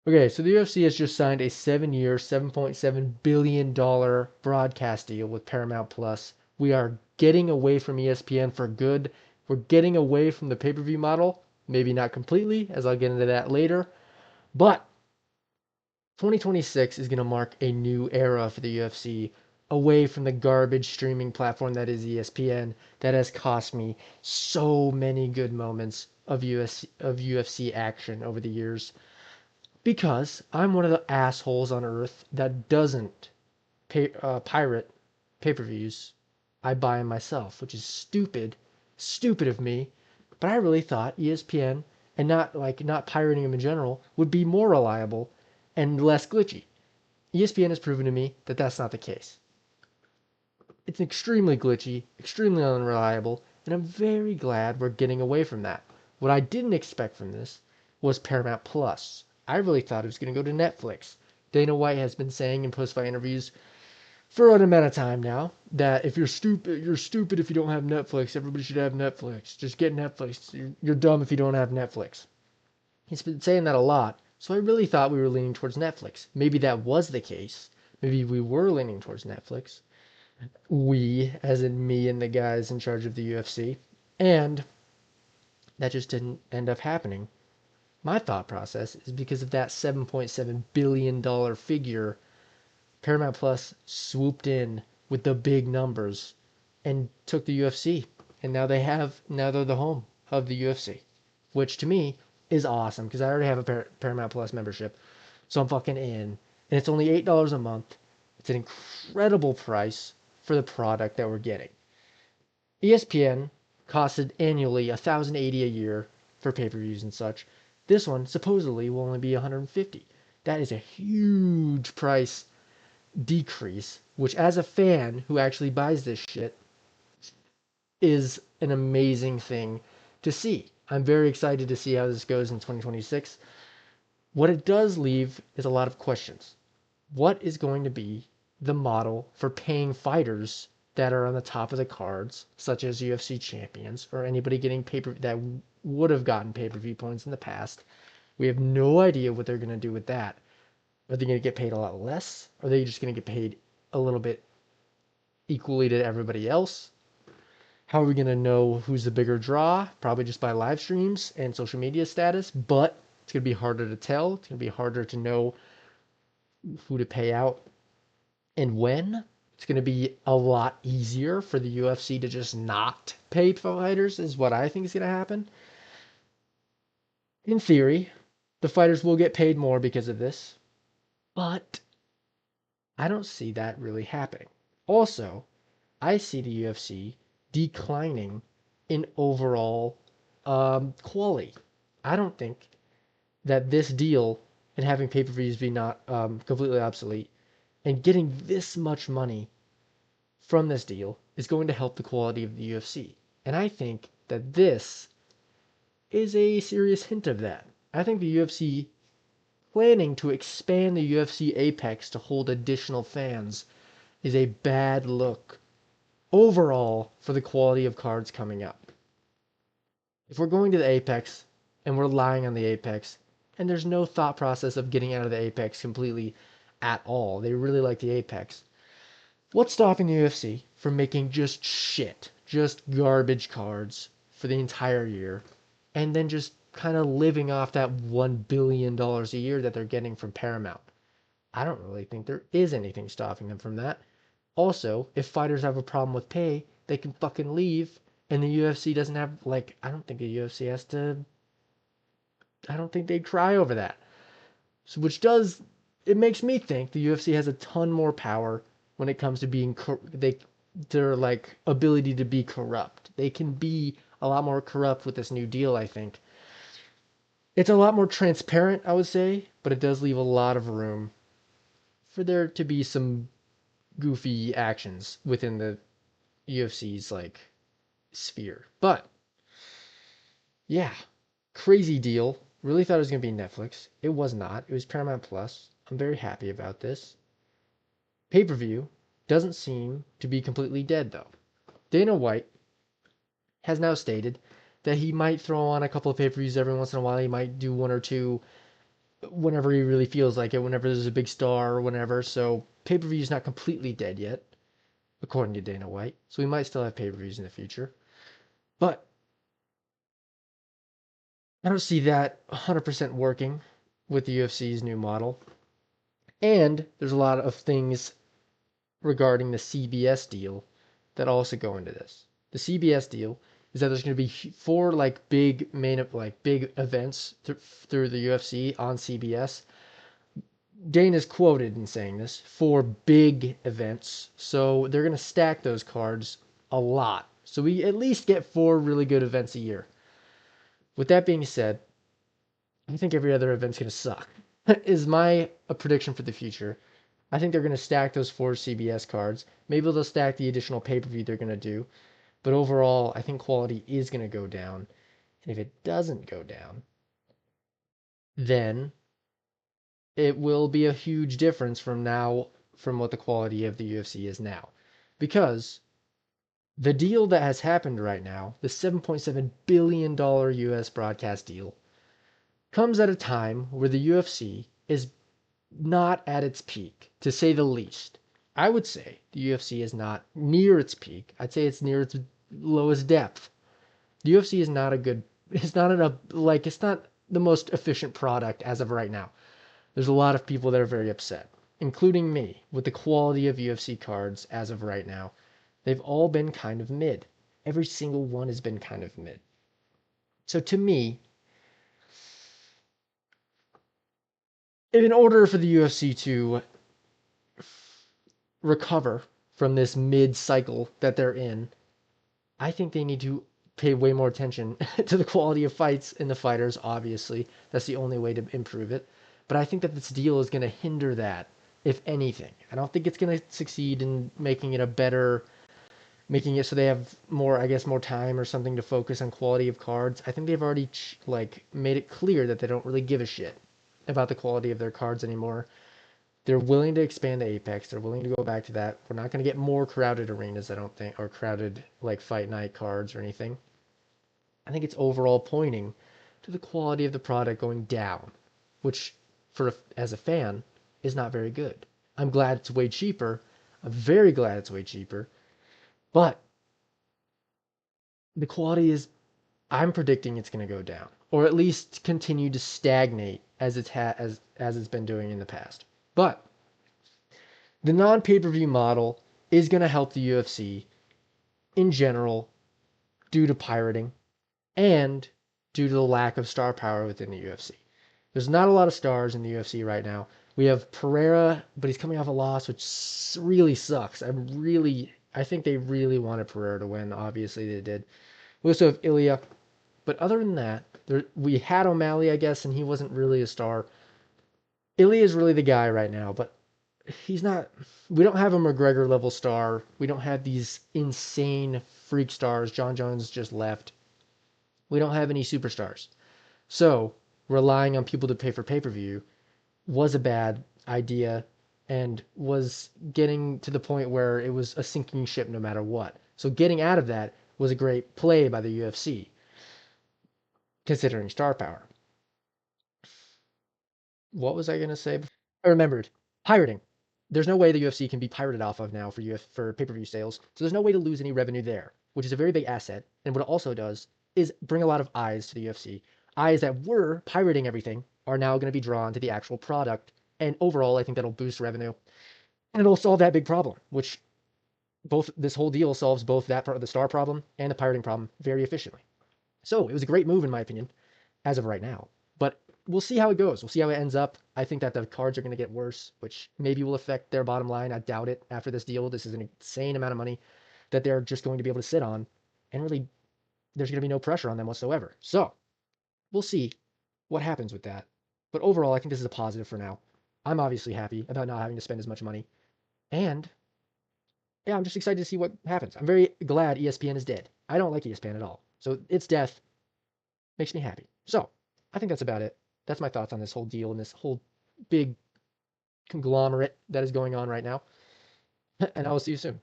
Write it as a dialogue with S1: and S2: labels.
S1: Okay, so the UFC has just signed a 7-year, $7.7 billion broadcast deal with Paramount Plus. We are getting away from ESPN for good. We're getting away from the pay-per-view model. Maybe not completely, as I'll get into that later. But 2026 is going to mark a new era for the UFC, away from the garbage streaming platform that is ESPN, that has cost me so many good moments of UFC action over the years. Because I'm one of the assholes on earth that doesn't pirate pay-per-views. I buy them myself, which is stupid of me. But I really thought ESPN and not pirating them in general would be more reliable and less glitchy. ESPN has proven to me that that's not the case. It's extremely glitchy, extremely unreliable, and I'm very glad we're getting away from that. What I didn't expect from this was Paramount Plus. I really thought it was going to go to Netflix. Dana White has been saying in post-fight interviews for an amount of time now that if you're stupid if you don't have Netflix. Everybody should have Netflix. Just get Netflix. You're dumb if you don't have Netflix. He's been saying that a lot, so I really thought we were leaning towards Netflix. Maybe that was the case. Maybe we were leaning towards Netflix. We, as in me and the guys in charge of the UFC. And that just didn't end up happening. My thought process is because of that $7.7 billion figure, Paramount Plus swooped in with the big numbers and took the UFC. And now they're the home of the UFC, which to me is awesome because I already have a Paramount Plus membership. So I'm fucking in. And it's only $8 a month. It's an incredible price for the product that we're getting. ESPN costed annually $1,080 a year for pay-per-views and such. This one supposedly will only be $150. That is a huge price decrease, which as a fan who actually buys this shit is an amazing thing to see. I'm very excited to see how this goes in 2026. What it does leave is a lot of questions. What is going to be the model for paying fighters that are on the top of the cards, such as UFC champions or anybody getting that would have gotten pay-per-view points in the past? We have no idea what they're going to do with that. Are they going to get paid a lot less? Are they just going to get paid a little bit equally to everybody else? How are we going to know who's the bigger draw? Probably just by live streams and social media status, but it's going to be harder to tell. It's going to be harder to know who to pay out and when. It's going to be a lot easier for the UFC to just not pay fighters, is what I think is going to happen. In theory, the fighters will get paid more because of this, but I don't see that really happening. Also, I see the UFC declining in overall quality. I don't think that this deal and having pay-per-views be not completely obsolete and getting this much money from this deal is going to help the quality of the UFC. And I think that this is a serious hint of that. I think the UFC planning to expand the UFC Apex to hold additional fans is a bad look overall for the quality of cards coming up. If we're going to the Apex and we're relying on the Apex, and there's no thought process of getting out of the Apex completely at all, they really like the Apex. What's stopping the UFC from making just shit, just garbage cards for the entire year, and then just kind of living off that $1 billion a year that they're getting from Paramount? I don't really think there is anything stopping them from that. Also, if fighters have a problem with pay, they can fucking leave, and the UFC doesn't have, I don't think the UFC has to, I don't think they'd cry over that. So, it makes me think the UFC has a ton more power when it comes to their ability to be corrupt. They can be a lot more corrupt with this new deal, I think. It's a lot more transparent, I would say, but it does leave a lot of room for there to be some goofy actions within the UFC's sphere. But yeah, crazy deal. Really thought it was gonna be Netflix. It was not. It was Paramount Plus. I'm very happy about this. Pay-per-view doesn't seem to be completely dead though. Dana White has now stated that he might throw on a couple of pay-per-views every once in a while. He might do one or two whenever he really feels like it, whenever there's a big star or whatever. So pay-per-view is not completely dead yet, according to Dana White. So we might still have pay-per-views in the future. But I don't see that 100% working with the UFC's new model. And there's a lot of things regarding the CBS deal that also go into this. The CBS deal is that there's going to be four like big events through the UFC on CBS. Dana's quoted in saying this, four big events. So they're going to stack those cards a lot. So we at least get four really good events a year. With that being said, I think every other event's going to suck. Is my prediction for the future. I think they're going to stack those four CBS cards. Maybe they'll stack the additional pay-per-view they're going to do. But overall, I think quality is going to go down. And if it doesn't go down, then it will be a huge difference from what the quality of the UFC is now. Because the deal that has happened right now, the $7.7 billion US broadcast deal, comes at a time where the UFC is not at its peak, to say the least. I would say the UFC is not near its peak. I'd say it's near its lowest depth. The UFC is not a good, it's not it's not the most efficient product as of right now. There's a lot of people that are very upset, including me, with the quality of UFC cards as of right now. They've all been kind of mid. Every single one has been kind of mid. So to me, in order for the UFC to recover from this mid cycle that they're in, I think they need to pay way more attention to the quality of fights and the fighters, obviously. That's the only way to improve it. But I think that this deal is going to hinder that, if anything. I don't think it's going to succeed in making it making it so they have more, I guess, more time or something to focus on quality of cards. I think they've already made it clear that they don't really give a shit about the quality of their cards anymore. They're willing to expand the Apex. They're willing to go back to that. We're not going to get more crowded arenas, I don't think, or crowded like fight night cards or anything. I think it's overall pointing to the quality of the product going down, which as a fan is not very good. I'm glad it's way cheaper. I'm very glad it's way cheaper, but the quality is, I'm predicting it's going to go down, or at least continue to stagnate as as it's been doing in the past. But the non-pay-per-view model is going to help the UFC in general due to pirating and due to the lack of star power within the UFC. There's not a lot of stars in the UFC right now. We have Pereira, but he's coming off a loss, which really sucks. I think they really wanted Pereira to win. Obviously, they did. We also have Ilya, but other than that, we had O'Malley, I guess, and he wasn't really a star. Ilya is really the guy right now, but he's not. We don't have a McGregor level star. We don't have these insane freak stars. John Jones just left. We don't have any superstars. So relying on people to pay for pay-per-view was a bad idea and was getting to the point where it was a sinking ship no matter what. So getting out of that was a great play by the UFC, considering star power. What was I going to say? I remembered. Pirating. There's no way the UFC can be pirated off of now for pay-per-view sales. So there's no way to lose any revenue there, which is a very big asset. And what it also does is bring a lot of eyes to the UFC. Eyes that were pirating everything are now going to be drawn to the actual product. And overall, I think that'll boost revenue. And it'll solve that big problem, which this whole deal solves both that part of the star problem and the pirating problem very efficiently. So it was a great move, in my opinion, as of right now. But we'll see how it goes. We'll see how it ends up. I think that the cards are going to get worse, which maybe will affect their bottom line. I doubt it after this deal. This is an insane amount of money that they're just going to be able to sit on. And really, there's going to be no pressure on them whatsoever. So we'll see what happens with that. But overall, I think this is a positive for now. I'm obviously happy about not having to spend as much money. And yeah, I'm just excited to see what happens. I'm very glad ESPN is dead. I don't like ESPN at all. So its death makes me happy. So I think that's about it. That's my thoughts on this whole deal and this whole big conglomerate that is going on right now. And I will see you soon.